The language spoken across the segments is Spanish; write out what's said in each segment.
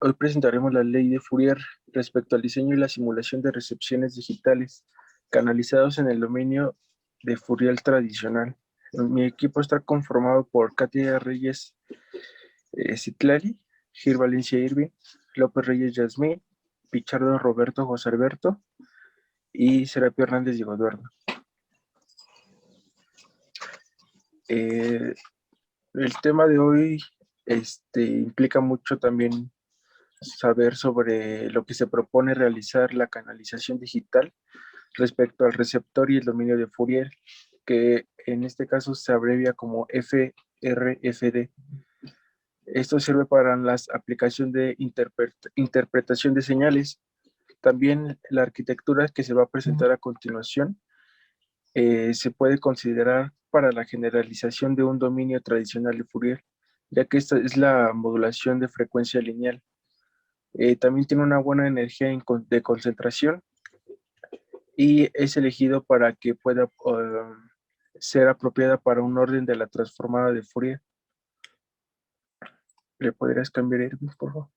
Hoy presentaremos la ley de Fourier respecto al diseño y la simulación de recepciones digitales canalizados en el dominio de Fourier tradicional. Mi equipo está conformado por Katia Reyes Citlali, Gil Valencia Irving, López Reyes Yasmín, Pichardo Roberto José Alberto y Serapio Hernández Diego Eduardo. El tema de hoy implica mucho también saber sobre lo que se propone realizar la canalización digital respecto al receptor y el dominio de Fourier, que en este caso se abrevia como FRFD. Esto sirve para la aplicación de interpretación de señales. También la arquitectura que se va a presentar a continuación se puede considerar para la generalización de un dominio tradicional de Fourier, ya que esta es la modulación de frecuencia lineal. También tiene una buena energía de concentración y es elegido para que pueda ser apropiada para un orden de la transformada de Fourier. ¿Le podrías cambiar, Irving, por favor?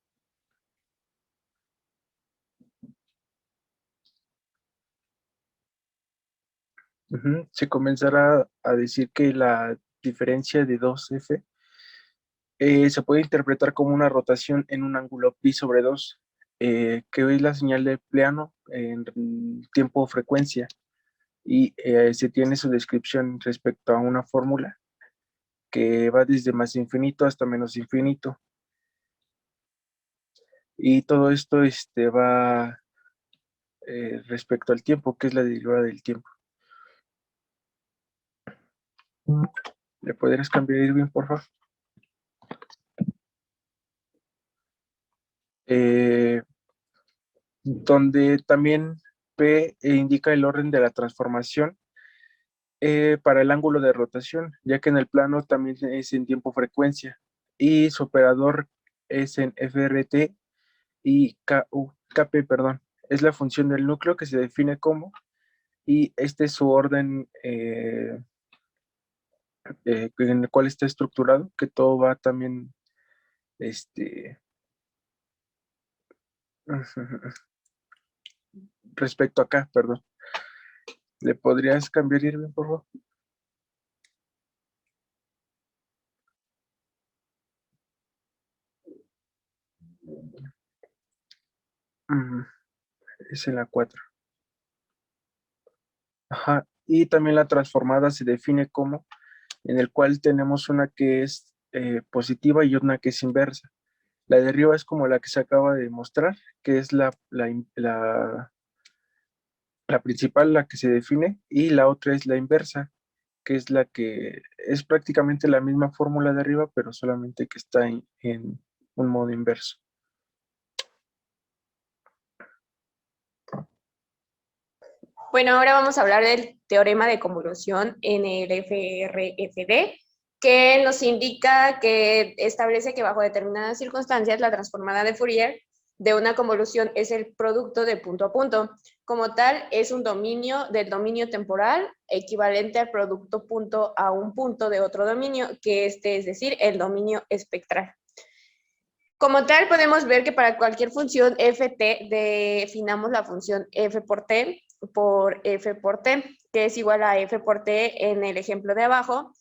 Se comenzará a decir que la diferencia de 2F se puede interpretar como una rotación en un ángulo pi sobre 2, que es la señal de plano en tiempo-frecuencia, y se tiene su descripción respecto a una fórmula que va desde más infinito hasta menos infinito. Y todo esto va respecto al tiempo, que es la derivada del tiempo. ¿Le podrías cambiar, Irving, por favor? Donde también P indica el orden de la transformación para el ángulo de rotación, ya que en el plano también es en tiempo-frecuencia, y su operador es en FRT y KP, perdón. Es la función del núcleo que se define como, y este es su orden en el cual está estructurado, que todo va también, respecto acá, perdón. ¿Le podrías cambiar, Irving, por favor? Es en la 4. Ajá. Y también la transformada se define como, en el cual tenemos una que es positiva y una que es inversa. La de arriba es como la que se acaba de mostrar, que es la principal, la que se define, y la otra es la inversa, que es la que es prácticamente la misma fórmula de arriba, pero solamente que está en un modo inverso. Bueno, ahora vamos a hablar del teorema de convolución en el FRFD, que nos indica que establece que bajo determinadas circunstancias la transformada de Fourier de una convolución es el producto de punto a punto. Como tal, es un dominio del dominio temporal equivalente al producto punto a un punto de otro dominio, que es decir, el dominio espectral. Como tal, podemos ver que para cualquier función ft definamos la función f por t, que es igual a f por t en el ejemplo de abajo,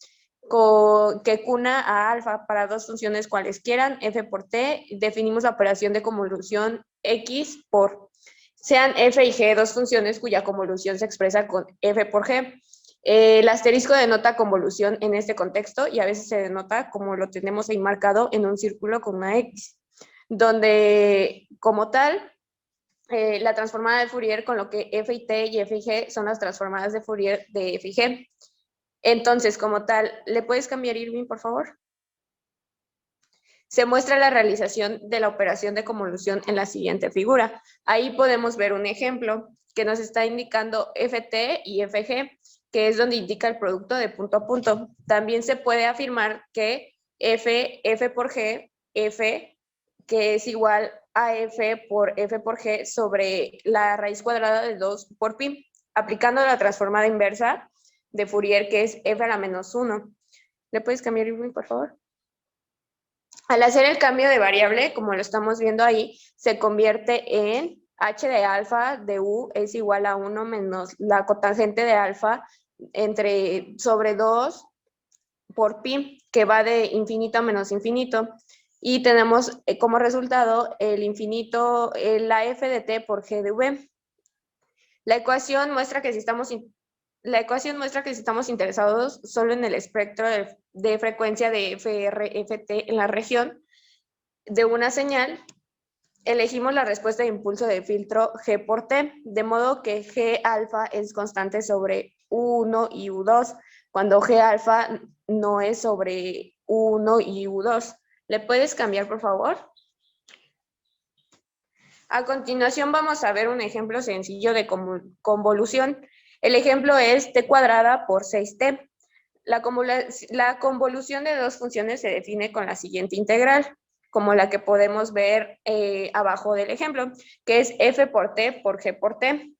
que cuna a alfa para dos funciones cualesquieran, f por t, definimos la operación de convolución x por, sean f y g dos funciones cuya convolución se expresa con f por g. El asterisco denota convolución en este contexto y a veces se denota como lo tenemos ahí marcado en un círculo con una X, donde como tal la transformada de Fourier con lo que f y t y f y g son las transformadas de Fourier de f y g. Entonces, como tal, ¿le puedes cambiar, Irving, por favor? Se muestra la realización de la operación de convolución en la siguiente figura. Ahí podemos ver un ejemplo que nos está indicando ft y fg, que es donde indica el producto de punto a punto. También se puede afirmar que f por g, f, que es igual a f por g sobre la raíz cuadrada de 2 por pi, aplicando la transformada inversa de Fourier, que es f a la menos 1. ¿Le puedes cambiar, Irving, por favor? Al hacer el cambio de variable, como lo estamos viendo ahí, se convierte en h de alfa de u es igual a 1 menos la cotangente de alfa sobre 2 por pi, que va de infinito a menos infinito. Y tenemos como resultado el infinito, la f de t por g de v. La ecuación muestra que si estamos interesados solo en el espectro de frecuencia de FR-FT en la región de una señal, elegimos la respuesta de impulso de filtro G por T, de modo que G alfa es constante sobre U1 y U2, cuando G alfa no es sobre U1 y U2. ¿Le puedes cambiar, por favor? A continuación vamos a ver un ejemplo sencillo de convolución. El ejemplo es t cuadrada por 6t. La convolución de dos funciones se define con la siguiente integral, como la que podemos ver abajo del ejemplo, que es f por t por g por t.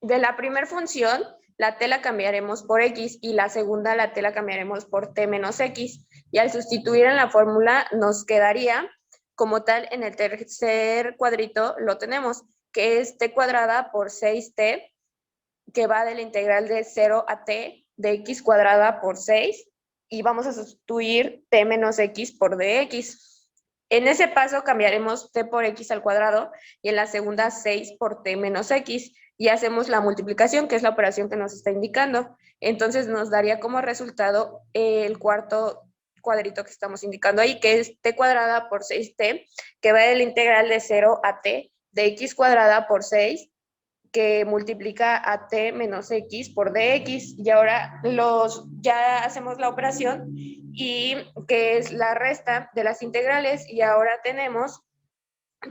De la primera función, la t la cambiaremos por x y la segunda la t la cambiaremos por t menos x. Y al sustituir en la fórmula nos quedaría, como tal, en el tercer cuadrito lo tenemos, que es t cuadrada por 6t, que va de la integral de 0 a t de x cuadrada por 6, y vamos a sustituir t menos x por dx. En ese paso cambiaremos t por x al cuadrado y en la segunda 6 por t menos x, y hacemos la multiplicación, que es la operación que nos está indicando. Entonces nos daría como resultado el cuarto cuadrito que estamos indicando ahí, que es t cuadrada por 6t, que va de la integral de 0 a t de x cuadrada por 6, que multiplica a t menos x por dx. Y ahora ya hacemos la operación, y que es la resta de las integrales, y ahora tenemos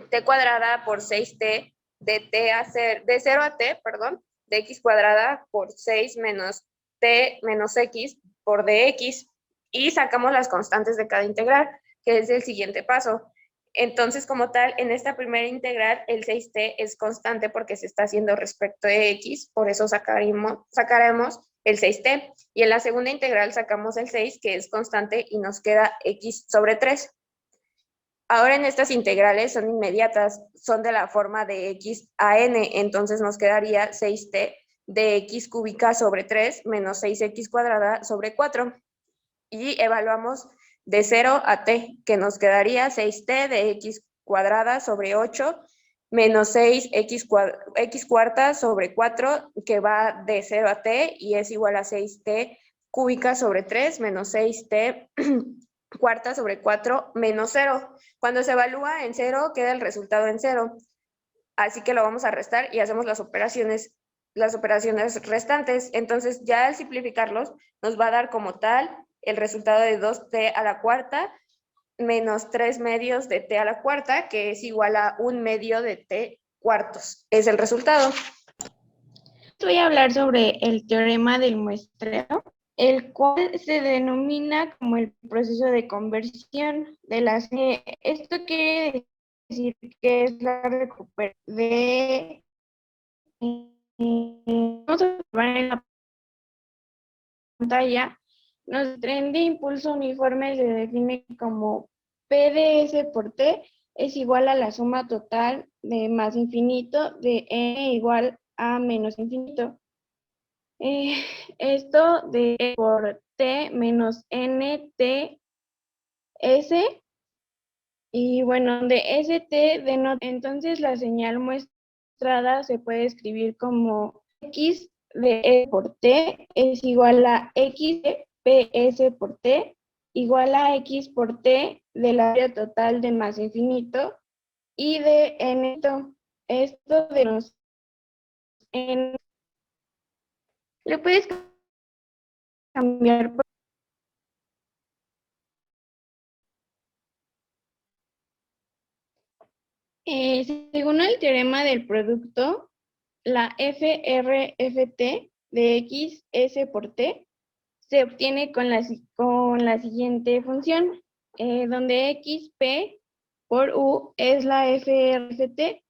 t cuadrada por 6t de 0 a t, perdón, de x cuadrada por 6 menos t menos x por dx, y sacamos las constantes de cada integral, que es el siguiente paso. Entonces, como tal, en esta primera integral, el 6t es constante porque se está haciendo respecto de x, por eso sacaremos el 6t. Y en la segunda integral sacamos el 6, que es constante, y nos queda x sobre 3. Ahora en estas integrales son inmediatas, son de la forma de x a n, entonces nos quedaría 6t de x cúbica sobre 3 menos 6x cuadrada sobre 4. Y evaluamos de 0 a t, que nos quedaría 6t de x cuadrada sobre 8 menos 6x cuarta sobre 4, que va de 0 a t y es igual a 6t cúbica sobre 3 menos 6t cuarta sobre 4 menos 0. Cuando se evalúa en 0, queda el resultado en 0. Así que lo vamos a restar y hacemos las operaciones restantes. Entonces, ya al simplificarlos, nos va a dar como tal el resultado de 2t a la cuarta menos 3 medios de t a la cuarta, que es igual a 1 medio de t cuartos. Es el resultado. Voy a hablar sobre el teorema del muestreo, el cual se denomina como el proceso de conversión de la señal. Esto quiere decir que es la recuperación de... Vamos a observar en la pantalla, nuestro tren de impulso uniforme se define como P de S por T es igual a la suma total de más infinito de N igual a menos infinito. Esto de E por T menos N T S, y bueno, de ST denota, entonces la señal muestrada se puede escribir como X de E por T es igual a X de PS por T igual a X por T del área total de más infinito y de N. Esto de los N. ¿Le puedes cambiar? Según el teorema del producto, la FRFT de X S por T se obtiene con la siguiente función, donde XP por U es la FRFT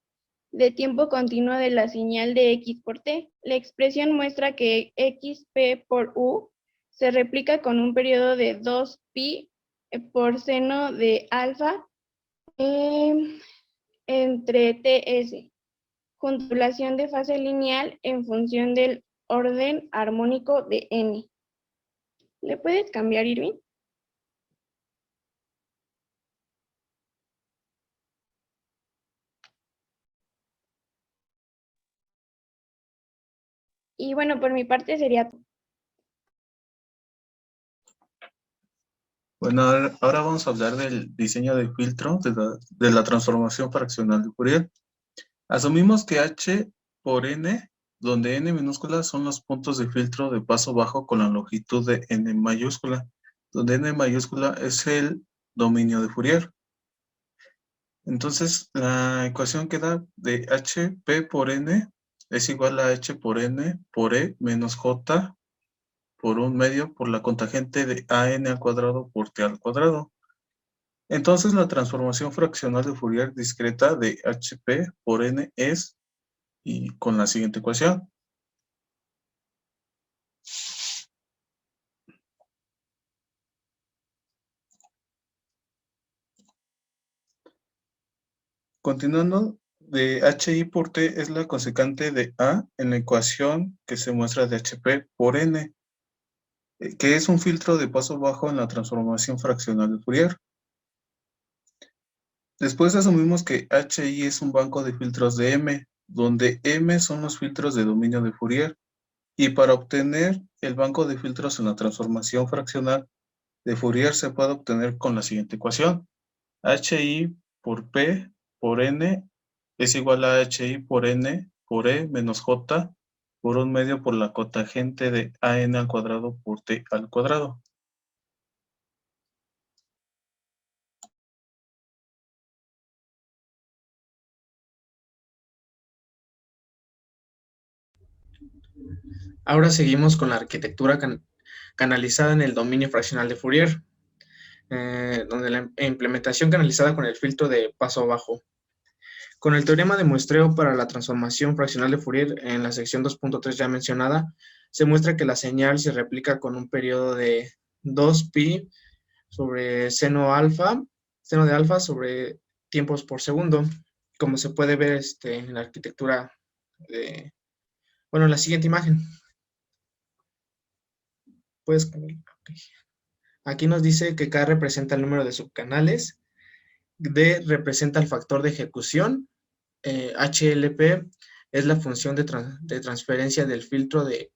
de tiempo continuo de la señal de X por T. La expresión muestra que XP por U se replica con un periodo de 2pi por seno de alfa entre TS. Constelación de fase lineal en función del orden armónico de n. ¿Le puedes cambiar, Irving? Y bueno, por mi parte sería todo. Bueno, ahora vamos a hablar del diseño de filtro de la transformación fraccional de Fourier. Asumimos que H por N, donde N minúscula son los puntos de filtro de paso bajo con la longitud de N mayúscula, donde N mayúscula es el dominio de Fourier. Entonces, la ecuación que da de HP por N es igual a H por N por E menos J por 1/2 por la cotangente de AN al cuadrado por T al cuadrado. Entonces, la transformación fraccional de Fourier discreta de HP por N es, y con la siguiente ecuación. Continuando, de HI por T es la cosecante de A en la ecuación que se muestra de HP por N, que es un filtro de paso bajo en la transformación fraccional de Fourier. Después asumimos que HI es un banco de filtros de M, donde M son los filtros de dominio de Fourier, y para obtener el banco de filtros en la transformación fraccional de Fourier se puede obtener con la siguiente ecuación. HI por P por N es igual a HI por N por E menos J por 1/2 por la cotangente de AN al cuadrado por T al cuadrado. Ahora seguimos con la arquitectura canalizada en el dominio fraccional de Fourier, donde la implementación canalizada con el filtro de paso bajo. Con el teorema de muestreo para la transformación fraccional de Fourier en la sección 2.3 ya mencionada, se muestra que la señal se replica con un periodo de 2pi sobre seno de alfa sobre tiempos por segundo, como se puede ver en la arquitectura en la siguiente imagen. Puedes cambiar. Okay. Aquí nos dice que K representa el número de subcanales, D representa el factor de ejecución, HLP es la función de transferencia del filtro de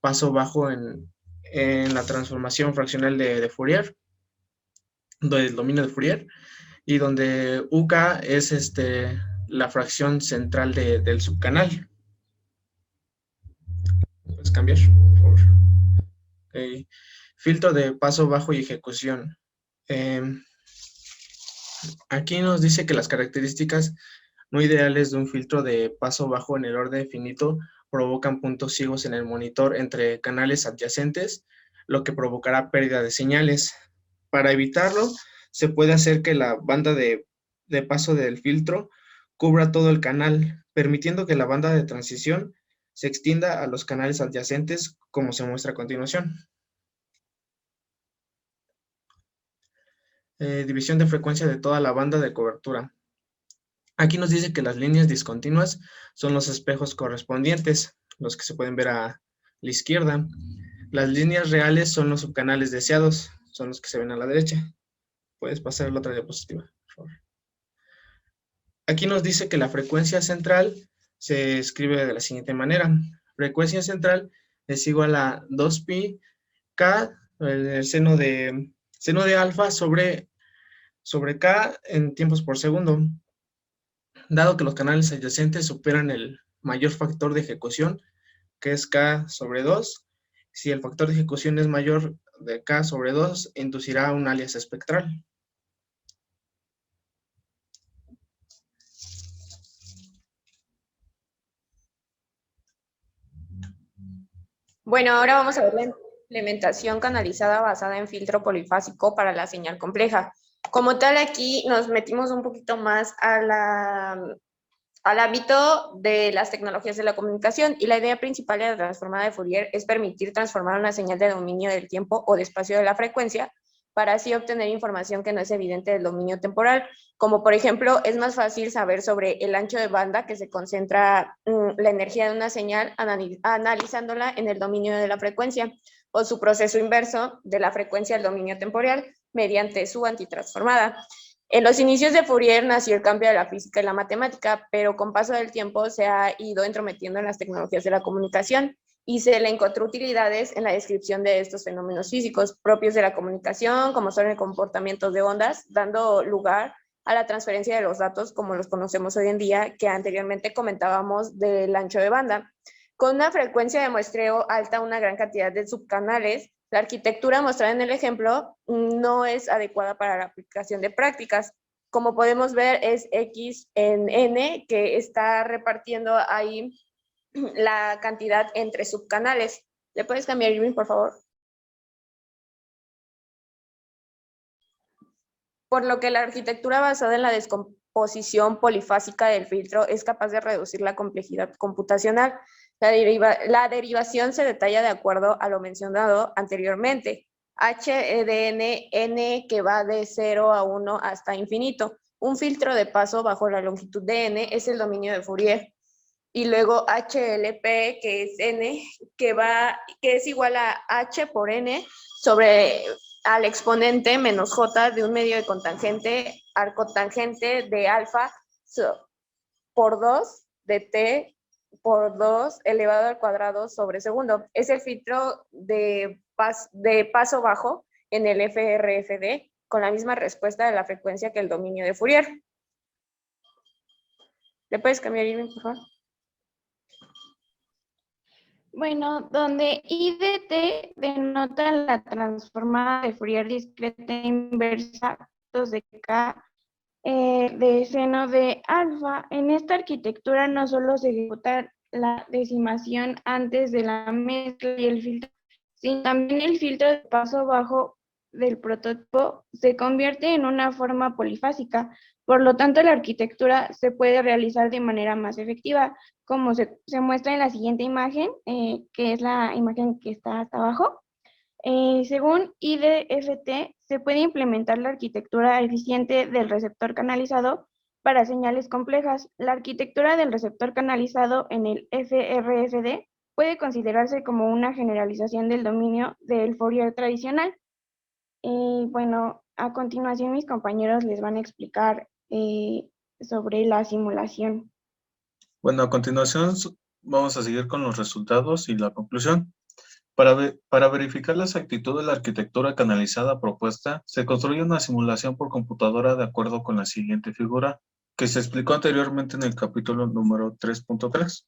paso bajo en la transformación fraccional de Fourier, del dominio de Fourier, y donde UK es la fracción central del subcanal. Puedes cambiar, por favor. Okay. Filtro de paso bajo y ejecución. Aquí nos dice que las características no ideales de un filtro de paso bajo en el orden finito provocan puntos ciegos en el monitor entre canales adyacentes, lo que provocará pérdida de señales. Para evitarlo, se puede hacer que la banda de paso del filtro cubra todo el canal, permitiendo que la banda de transición se extienda a los canales adyacentes, como se muestra a continuación. División de frecuencia de toda la banda de cobertura. Aquí nos dice que las líneas discontinuas son los espejos correspondientes, los que se pueden ver a la izquierda. Las líneas reales son los subcanales deseados, son los que se ven a la derecha. Puedes pasar a la otra diapositiva, por favor. Aquí nos dice que la frecuencia central se escribe de la siguiente manera. Frecuencia central es igual a 2pi k, el seno de alfa sobre K en tiempos por segundo. Dado que los canales adyacentes superan el mayor factor de ejecución, que es K sobre 2, si el factor de ejecución es mayor de K sobre 2, inducirá un alias espectral. Bueno, ahora vamos a ver la implementación canalizada basada en filtro polifásico para la señal compleja. Como tal, aquí nos metimos un poquito más al ámbito de las tecnologías de la comunicación, y la idea principal de la transformada de Fourier es permitir transformar una señal de dominio del tiempo o de espacio de la frecuencia para así obtener información que no es evidente del dominio temporal. Como por ejemplo, es más fácil saber sobre el ancho de banda que se concentra la energía de una señal analizándola en el dominio de la frecuencia, o su proceso inverso de la frecuencia al dominio temporal mediante su antitransformada. En los inicios de Fourier nació el cambio de la física y la matemática, pero con paso del tiempo se ha ido entrometiendo en las tecnologías de la comunicación y se le encontró utilidades en la descripción de estos fenómenos físicos propios de la comunicación, como son el comportamiento de ondas, dando lugar a la transferencia de los datos como los conocemos hoy en día, que anteriormente comentábamos del ancho de banda. Con una frecuencia de muestreo alta, una gran cantidad de subcanales, la arquitectura mostrada en el ejemplo no es adecuada para la aplicación de prácticas. Como podemos ver, es X en N, que está repartiendo ahí la cantidad entre subcanales. ¿Le puedes cambiar, Irving, por favor? Por lo que la arquitectura basada en la descomposición polifásica del filtro es capaz de reducir la complejidad computacional. La derivación se detalla de acuerdo a lo mencionado anteriormente. H de n que va de 0 a 1 hasta infinito. Un filtro de paso bajo la longitud de n es el dominio de Fourier. Y luego HLP, que es n, que es igual a h por n sobre al exponente menos j de un medio de cotangente al cotangente de alfa por 2 de t por 2 elevado al cuadrado sobre segundo. Es el filtro de paso bajo en el FRFD con la misma respuesta de la frecuencia que el dominio de Fourier. ¿Le puedes cambiar, Irving, por favor? Bueno, donde I de t denota la transformada de Fourier discreta inversa de K de seno de alfa. En esta arquitectura no solo se ejecuta la decimación antes de la mezcla y el filtro, sino también el filtro de paso bajo del prototipo se convierte en una forma polifásica. Por lo tanto, la arquitectura se puede realizar de manera más efectiva, como se muestra en la siguiente imagen, que es la imagen que está hasta abajo. Según IDFT, se puede implementar la arquitectura eficiente del receptor canalizado para señales complejas. La arquitectura del receptor canalizado en el FRFD puede considerarse como una generalización del dominio del Fourier tradicional. Bueno, a continuación mis compañeros les van a explicar sobre la simulación. Bueno, a continuación vamos a seguir con los resultados y la conclusión. Para verificar la exactitud de la arquitectura canalizada propuesta, se construye una simulación por computadora de acuerdo con la siguiente figura, que se explicó anteriormente en el capítulo número 3.3.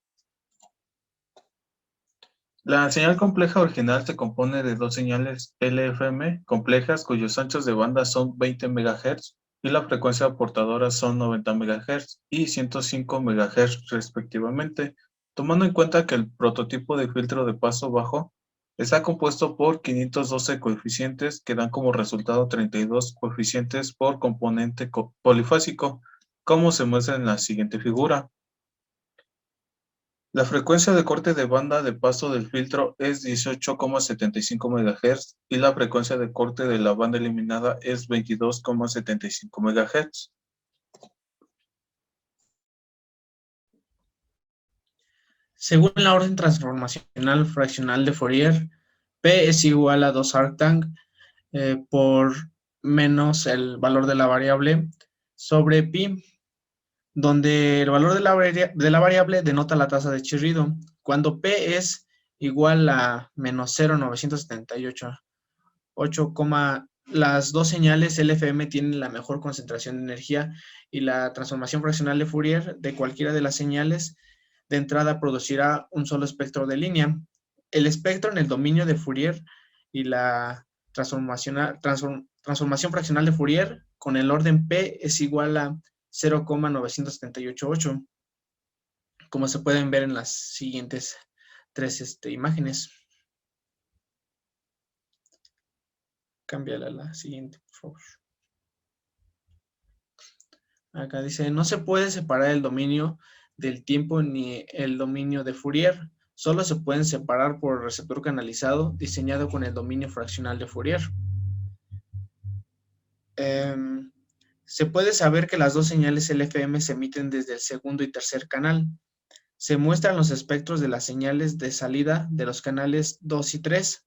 La señal compleja original se compone de dos señales LFM complejas cuyos anchos de banda son 20 MHz y la frecuencia portadora son 90 MHz y 105 MHz respectivamente, tomando en cuenta que el prototipo de filtro de paso bajo está compuesto por 512 coeficientes que dan como resultado 32 coeficientes por componente polifásico, como se muestra en la siguiente figura. La frecuencia de corte de banda de paso del filtro es 18,75 MHz y la frecuencia de corte de la banda eliminada es 22,75 MHz. Según la orden transformacional fraccional de Fourier, P es igual a 2 arctang por menos el valor de la variable sobre pi, donde el valor de la variable denota la tasa de chirrido. Cuando P es igual a menos 0,978, las dos señales LFM tienen la mejor concentración de energía y la transformación fraccional de Fourier de cualquiera de las señales de entrada producirá un solo espectro de línea. El espectro en el dominio de Fourier y la transformación fraccional de Fourier con el orden P es igual a 0,9788, como se pueden ver en las siguientes tres imágenes. Cámbiala a la siguiente, por favor. Acá dice, no se puede separar el dominio del tiempo ni el dominio de Fourier. Solo se pueden separar por el receptor canalizado diseñado con el dominio fraccional de Fourier. Se puede saber que las dos señales LFM se emiten desde el segundo y tercer canal. Se muestran los espectros de las señales de salida de los canales 2 y 3.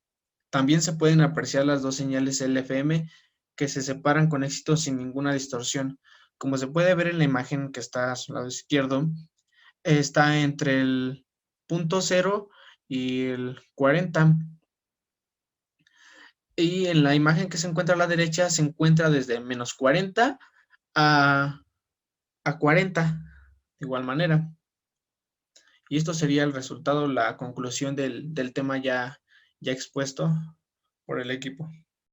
También se pueden apreciar las dos señales LFM que se separan con éxito sin ninguna distorsión. Como se puede ver en la imagen que está a su lado izquierdo, está entre el punto 0 y el 40. Y en la imagen que se encuentra a la derecha se encuentra desde menos 40 a 40, de igual manera. Y esto sería el resultado, la conclusión del tema ya expuesto por el equipo.